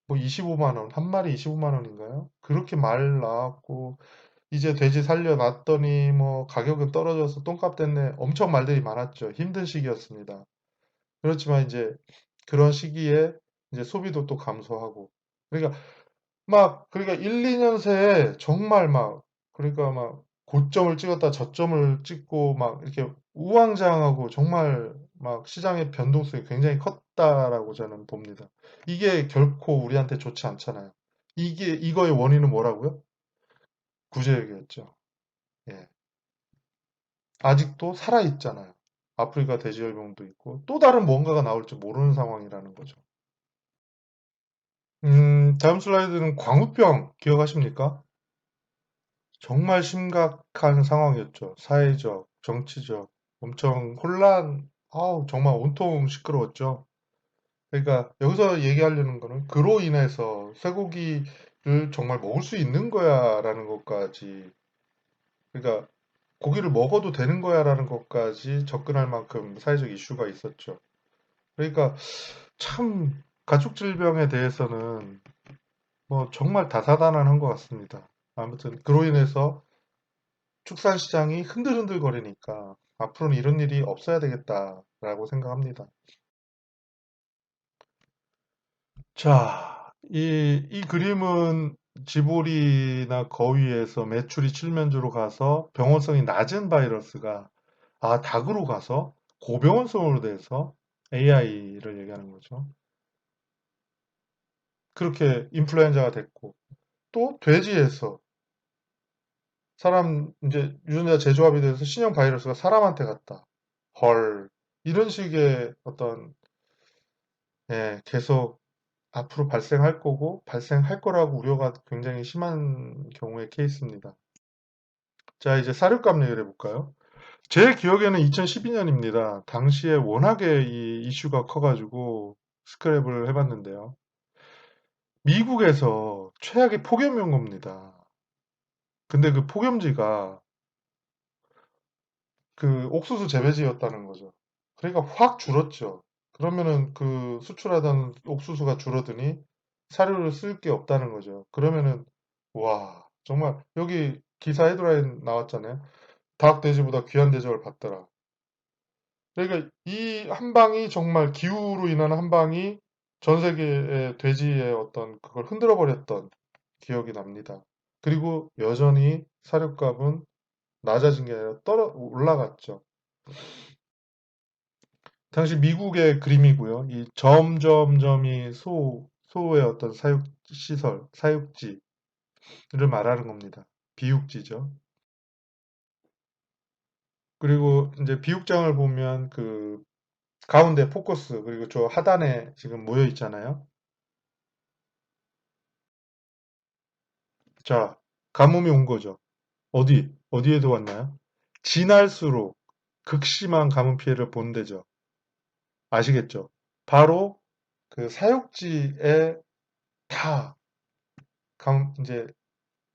뭐 25만 원, 한 마리 25만 원인가요? 그렇게 말 나왔고 이제 돼지 살려놨더니 뭐 가격은 떨어져서 똥값 됐네. 엄청 말들이 많았죠. 힘든 시기였습니다. 그렇지만 이제 그런 시기에 이제 소비도 또 감소하고. 그러니까 그러니까 1, 2년 새에 정말 그러니까 고점을 찍었다 저점을 찍고 이렇게 우왕좌왕하고 정말 시장의 변동성이 굉장히 컸다라고 저는 봅니다. 이게 결코 우리한테 좋지 않잖아요. 이거의 원인은 뭐라고요? 구제역이었죠. 예. 아직도 살아있잖아요. 아프리카 돼지열병도 있고 또 다른 뭔가가 나올지 모르는 상황이라는 거죠. 다음 슬라이드는 광우병 기억하십니까? 정말 심각한 상황이었죠. 사회적, 정치적, 엄청 정말 온통 시끄러웠죠. 그러니까 여기서 얘기하려는 거는 그로 인해서 쇠고기를 정말 먹을 수 있는 거야라는 것까지, 그러니까 고기를 먹어도 되는 거야라는 것까지 접근할 만큼 사회적 이슈가 있었죠. 그러니까 참 가축 질병에 대해서는 뭐 정말 다사다난한 것 같습니다. 아무튼 그로 인해서 축산시장이 흔들흔들거리니까 앞으로는 이런 일이 없어야 되겠다라고 생각합니다. 자, 이 그림은 지보리나 거위에서 메추리 칠면조로 가서 병원성이 낮은 바이러스가 닭으로 가서 고병원성으로 돼서 AI를 얘기하는 거죠. 그렇게 인플루엔자가 됐고 또 돼지에서 사람 이제 유전자 재조합이 돼서 신형 바이러스가 사람한테 갔다. 헐. 이런 식의 어떤 계속 앞으로 발생할 거고 발생할 거라고 우려가 굉장히 심한 경우의 케이스입니다. 자, 이제 사료값 얘기를 해볼까요? 제 기억에는 2012년입니다. 당시에 워낙에 이 이슈가 커가지고 스크랩을 해봤는데요. 미국에서 최악의 폭염이 온 겁니다. 근데 그 폭염지가 그 옥수수 재배지였다는 거죠. 그러니까 확 줄었죠. 그러면은 그 수출하던 옥수수가 줄어드니 사료를 쓸 게 없다는 거죠. 그러면은 와, 정말 여기 기사 헤드라인 나왔잖아요. 닭 돼지보다 귀한 대접을 받더라. 그러니까 이 한 방이 정말 기후로 인한 한 방이 전 세계의 돼지의 어떤 그걸 흔들어 버렸던 기억이 납니다. 그리고 여전히 사료값은 낮아진 게 아니라 올라갔죠. 당시 미국의 그림이고요. 이 점점점이 소의 어떤 사육시설, 사육지를 말하는 겁니다. 비육지죠. 그리고 이제 비육장을 보면 그 가운데 포커스, 그리고 저 하단에 지금 모여 있잖아요. 자, 가뭄이 온 거죠. 어디에도 왔나요? 지날수록 극심한 가뭄 피해를 본 데죠. 아시겠죠? 바로 그 사육지에 다 이제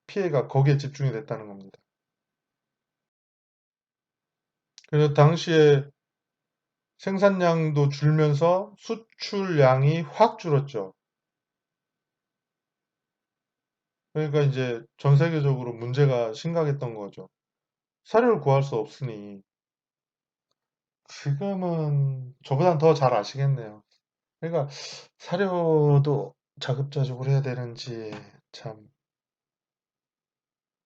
피해가 거기에 집중이 됐다는 겁니다. 그래서 당시에 생산량도 줄면서 수출량이 확 줄었죠. 그러니까 이제 전 세계적으로 문제가 심각했던 거죠. 사료를 구할 수 없으니 지금은 저보단 더 잘 아시겠네요. 그러니까 사료도 자급자족을 해야 되는지 참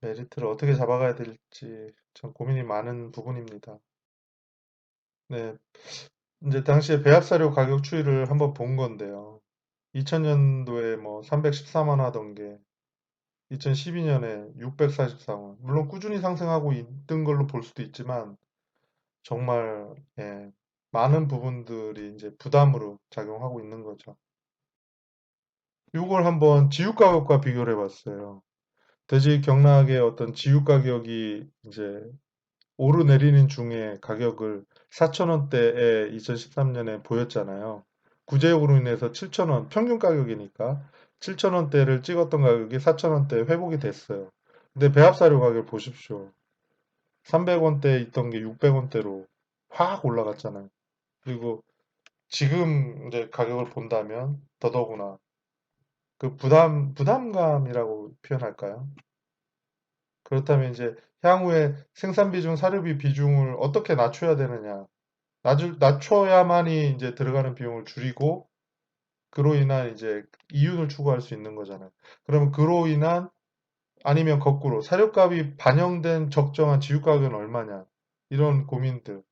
메리트를 어떻게 잡아가야 될지 참 고민이 많은 부분입니다. 네, 이제 당시에 배합사료 가격 추이를 한번 본 건데요. 2000년도에 뭐 314만 하던 게 2012년에 644원. 물론 꾸준히 상승하고 있던 걸로 볼 수도 있지만 정말 예, 많은 부분들이 이제 부담으로 작용하고 있는 거죠. 이걸 한번 지육 가격과 비교를 해봤어요. 돼지 경락의 어떤 지육 가격이 이제 오르내리는 중에 가격을 4,000원대에 2013년에 보였잖아요. 구제역으로 인해서 7,000원, 평균 가격이니까 7,000원대를 찍었던 가격이 4,000원대에 회복이 됐어요. 근데 배합사료 가격 보십시오. 300원대에 있던 게 600원대로 확 올라갔잖아요. 그리고 지금 이제 가격을 본다면 더더구나 그 부담감이라고 표현할까요? 그렇다면 이제 향후에 생산비 중 사료비 비중을 어떻게 낮춰야 되느냐. 낮춰야만이 이제 들어가는 비용을 줄이고 그로 인한 이제 이윤을 추구할 수 있는 거잖아요. 그러면 그로 인한 아니면 거꾸로 사료값이 반영된 적정한 지유 가격은 얼마냐. 이런 고민들.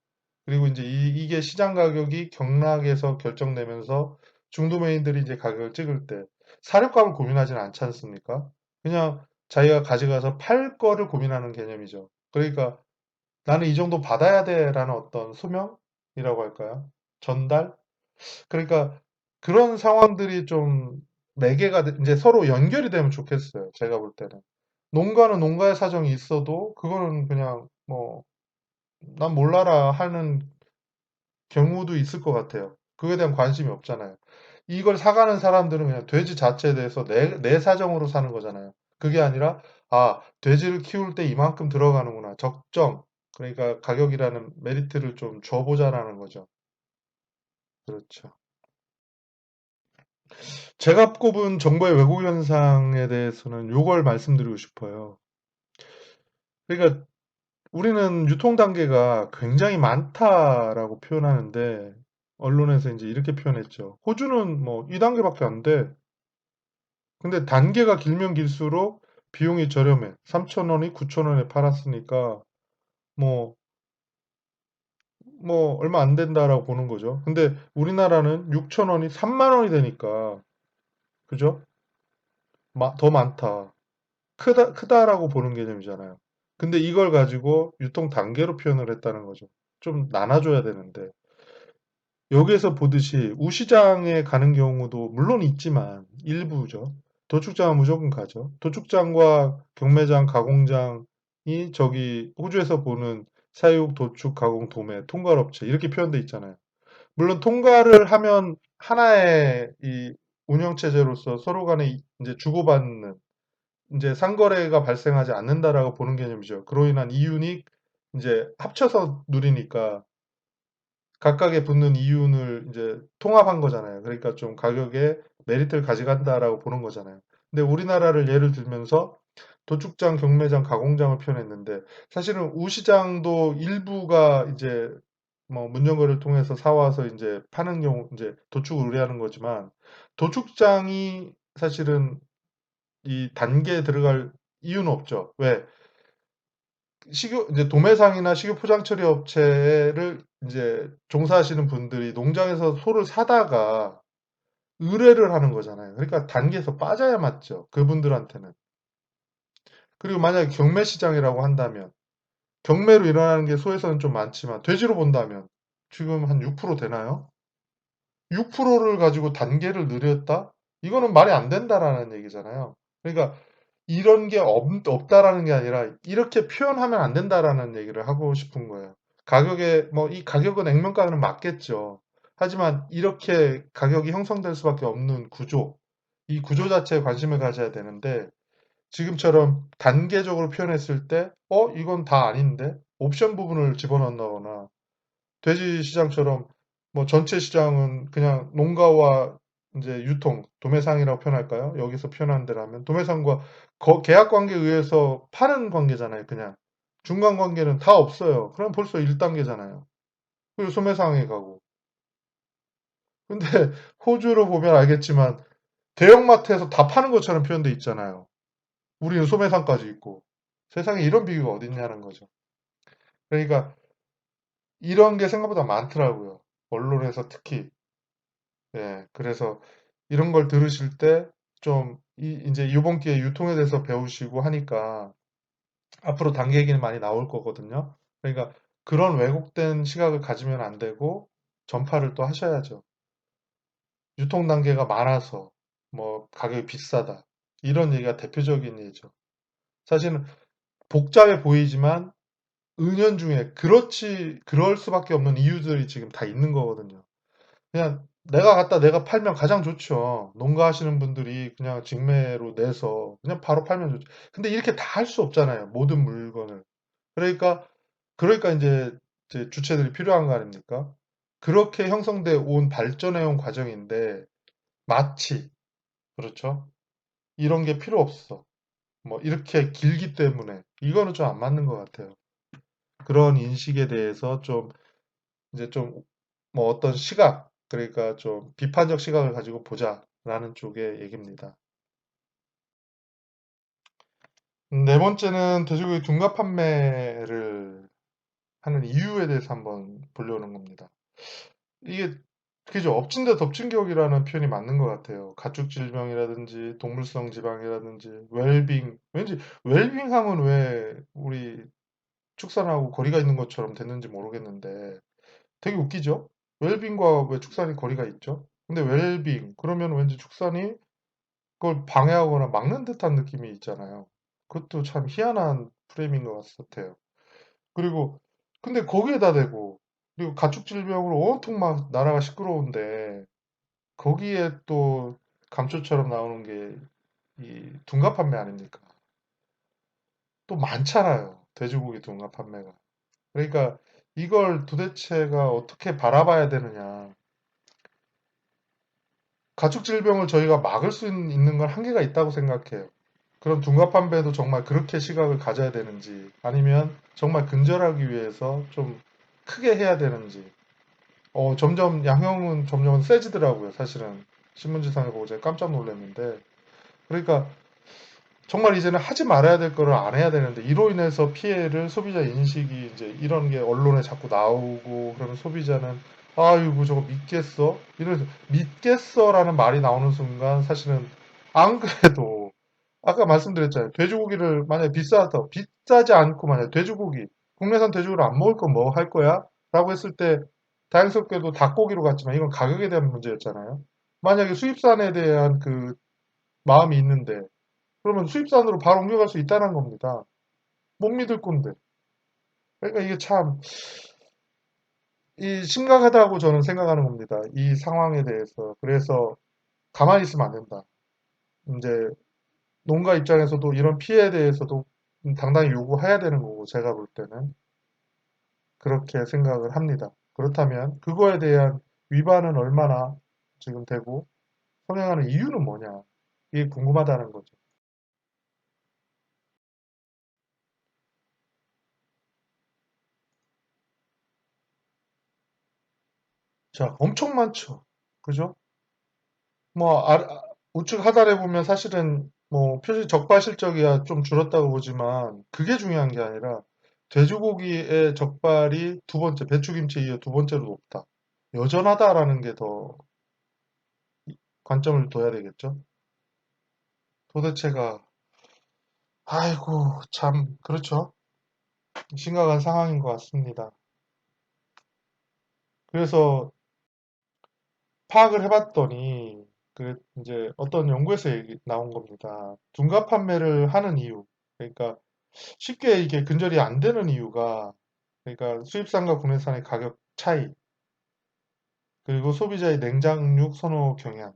그리고 이제 이게 시장 가격이 경락에서 결정되면서 중도메인들이 이제 가격을 찍을 때 사료값을 고민하지는 않지 않습니까? 그냥 자기가 가져가서 팔 거를 고민하는 개념이죠. 그러니까 나는 이 정도 받아야 돼라는 어떤 소명이라고 할까요? 전달? 그러니까 그런 상황들이 좀 매개가 이제 서로 연결이 되면 좋겠어요. 제가 볼 때는. 농가는 농가의 사정이 있어도 그거는 그냥 뭐 난 몰라라 하는 경우도 있을 것 같아요. 그거에 대한 관심이 없잖아요. 이걸 사가는 사람들은 그냥 돼지 자체에 대해서 내 사정으로 사는 거잖아요. 그게 아니라, 아, 돼지를 키울 때 이만큼 들어가는구나. 적정. 그러니까 가격이라는 메리트를 좀 줘보자라는 거죠. 그렇죠. 제가 꼽은 정보의 왜곡 현상에 대해서는 요걸 말씀드리고 싶어요. 그러니까 우리는 유통 단계가 굉장히 많다라고 표현하는데 언론에서 이제 이렇게 표현했죠. 호주는 뭐 2단계밖에 안 돼. 근데 단계가 길면 길수록 비용이 저렴해. 3,000원이 9,000원에 팔았으니까 뭐, 뭐 얼마 안 된다라고 보는 거죠. 근데 우리나라는 6,000원이 3만 원이 되니까 그죠? 더 많다. 크다라고 보는 개념이잖아요. 근데 이걸 가지고 유통 단계로 표현을 했다는 거죠. 좀 나눠줘야 되는데. 여기에서 보듯이 우시장에 가는 경우도 물론 있지만 일부죠. 도축장은 무조건 가죠. 도축장과 경매장, 가공장이 저기 호주에서 보는 사육, 도축, 가공, 도매, 통괄업체 이렇게 표현돼 있잖아요. 물론 통과를 하면 하나의 이 운영체제로서 서로 간에 이제 주고받는 이제 상거래가 발생하지 않는다라고 보는 개념이죠. 그로 인한 이윤이 이제 합쳐서 누리니까 각각의 붙는 이윤을 이제 통합한 거잖아요. 그러니까 좀 가격에 메리트를 가져간다라고 보는 거잖아요. 근데 우리나라를 예를 들면서 도축장, 경매장, 가공장을 표현했는데 사실은 우시장도 일부가 이제 뭐 문정거래를 통해서 사와서 이제 파는 경우 이제 도축을 의뢰하는 거지만 도축장이 사실은 이 단계에 들어갈 이유는 없죠. 왜? 식유 이제 도매상이나 식유 포장 처리 업체를 이제 종사하시는 분들이 농장에서 소를 사다가 의뢰를 하는 거잖아요. 그러니까 단계에서 빠져야 맞죠. 그분들한테는. 그리고 만약에 경매 시장이라고 한다면 경매로 일어나는 게 소에서는 좀 많지만 돼지로 본다면 지금 한 6% 되나요? 6%를 가지고 단계를 늘렸다? 이거는 말이 안 된다라는 얘기잖아요. 그러니까 이런 게 없다라는 게 아니라 이렇게 표현하면 안 된다라는 얘기를 하고 싶은 거예요. 가격에 뭐 이 가격은 액면가는 맞겠죠. 하지만 이렇게 가격이 형성될 수밖에 없는 구조, 이 구조 자체에 관심을 가져야 되는데 지금처럼 단계적으로 표현했을 때 이건 다 아닌데 옵션 부분을 집어넣는다거나 돼지 시장처럼 뭐 전체 시장은 그냥 농가와 이제 유통, 도매상이라고 표현할까요? 여기서 표현한 대로하면 도매상과 계약 관계에 의해서 파는 관계잖아요. 그냥 중간 관계는 다 없어요. 그럼 벌써 1단계잖아요. 그리고 소매상에 가고. 근데 호주로 보면 알겠지만 대형마트에서 다 파는 것처럼 표현돼 있잖아요. 우리는 소매상까지 있고. 세상에 이런 비교가 어딨냐는 거죠. 그러니까 이런 게 생각보다 많더라고요. 언론에서 특히. 예, 그래서 이런 걸 들으실 때 좀 이제 이번 기회에 유통에 대해서 배우시고 하니까 앞으로 단계 얘기는 많이 나올 거거든요. 그러니까 그런 왜곡된 시각을 가지면 안 되고 전파를 또 하셔야죠. 유통 단계가 많아서 뭐 가격이 비싸다. 이런 얘기가 대표적인 예죠. 사실은 복잡해 보이지만 은연중에 그럴 수밖에 없는 이유들이 지금 다 있는 거거든요. 그냥 내가 갖다 내가 팔면 가장 좋죠. 농가하시는 분들이 그냥 직매로 내서 그냥 바로 팔면 좋죠. 근데 이렇게 다 할 수 없잖아요. 모든 물건을. 그러니까 이제 주체들이 필요한 거 아닙니까? 그렇게 형성돼 온 발전해 온 과정인데 마치 그렇죠? 이런 게 필요 없어. 뭐 이렇게 길기 때문에 이거는 좀 안 맞는 것 같아요. 그런 인식에 대해서 좀 이제 좀 뭐 어떤 시각, 그러니까 좀 비판적 시각을 가지고 보자라는 쪽의 얘기입니다. 네 번째는 돼지고기 둔갑 판매를 하는 이유에 대해서 한번 보려는 겁니다. 이게 그죠? 엎친 데 덮친 격이라는 표현이 맞는 것 같아요. 가축 질병이라든지 동물성 지방이라든지 웰빙, 왠지 웰빙 하면 왜 우리 축산하고 거리가 있는 것처럼 됐는지 모르겠는데 되게 웃기죠? 웰빙과 왜 축산이 거리가 있죠? 근데 웰빙 그러면 왠지 축산이 그걸 방해하거나 막는 듯한 느낌이 있잖아요. 그것도 참 희한한 프레임인 것 같아요. 그리고 근데 거기에다 대고 그리고 가축 질병으로 온통 막 나라가 시끄러운데 거기에 또 감초처럼 나오는 게 이 둔갑 판매 아닙니까? 또 많잖아요. 돼지고기 둔갑 판매가. 그러니까 이걸 도대체가 어떻게 바라봐야 되느냐. 가축 질병을 저희가 막을 수 있는 건 한계가 있다고 생각해요. 그럼 둔갑판매도 정말 그렇게 시각을 가져야 되는지 아니면 정말 근절하기 위해서 좀 크게 해야 되는지 점점 양형은 점점 세지더라고요. 사실은 신문지상에 보고 제가 깜짝 놀랐는데 그러니까 정말 이제는 하지 말아야 될 거를 안 해야 되는데 이로 인해서 피해를 소비자 인식이 이제 이런 게 언론에 자꾸 나오고 그러면 소비자는 아이고 저거 믿겠어? 이러면서 믿겠어라는 말이 나오는 순간 사실은 안 그래도 아까 말씀드렸잖아요. 돼지고기를 만약에 비싸지 않고 만약에 돼지고기 국내산 돼지고기를 안 먹을 건 뭐 할 거야? 라고 했을 때 자연스럽게도 닭고기로 갔지만 이건 가격에 대한 문제였잖아요. 만약에 수입산에 대한 그 마음이 있는데 그러면 수입산으로 바로 옮겨갈 수 있다는 겁니다. 못 믿을 건데. 그러니까 이게 참 심각하다고 저는 생각하는 겁니다. 이 상황에 대해서. 그래서 가만히 있으면 안 된다. 이제 농가 입장에서도 이런 피해에 대해서도 당당히 요구해야 되는 거고 제가 볼 때는 그렇게 생각을 합니다. 그렇다면 그거에 대한 위반은 얼마나 지금 되고 성행하는 이유는 뭐냐 이게 궁금하다는 거죠. 자, 엄청 많죠. 그죠? 뭐 우측 하단에 보면 사실은 뭐 표시 적발 실적이야 좀 줄었다고 보지만 그게 중요한 게 아니라 돼지고기의 적발이 두 번째, 배추김치에 이어 두 번째로 높다. 여전하다라는 게 더 관점을 둬야 되겠죠. 도대체가 아이고 참 그렇죠. 심각한 상황인 것 같습니다. 그래서 파악을 해봤더니 그 이제 어떤 연구에서 나온 겁니다. 둔갑 판매를 하는 이유. 그러니까 쉽게 이게 근절이 안 되는 이유가 그러니까 수입산과 국내산의 가격 차이, 그리고 소비자의 냉장육 선호 경향,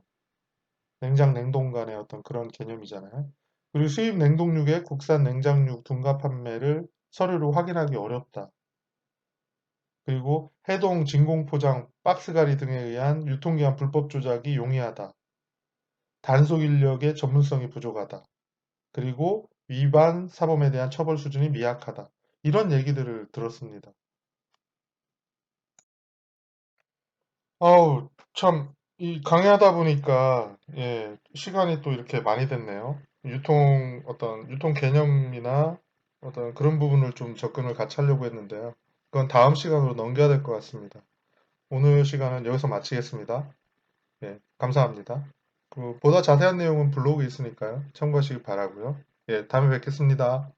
냉장 냉동 간의 어떤 그런 개념이잖아요. 그리고 수입 냉동육의 국산 냉장육 둔갑 판매를 서류로 확인하기 어렵다. 그리고 해동, 진공 포장, 박스가리 등에 의한 유통기한 불법 조작이 용이하다. 단속 인력의 전문성이 부족하다. 그리고 위반 사범에 대한 처벌 수준이 미약하다. 이런 얘기들을 들었습니다. 아우, 참, 강의하다 보니까, 예, 시간이 또 이렇게 많이 됐네요. 유통 개념이나 어떤 그런 부분을 좀 접근을 같이 하려고 했는데요. 그건 다음 시간으로 넘겨야 될 것 같습니다. 오늘 시간은 여기서 마치겠습니다. 예, 감사합니다. 보다 자세한 내용은 블로그에 있으니까요. 참고하시기 바라고요. 예, 다음에 뵙겠습니다.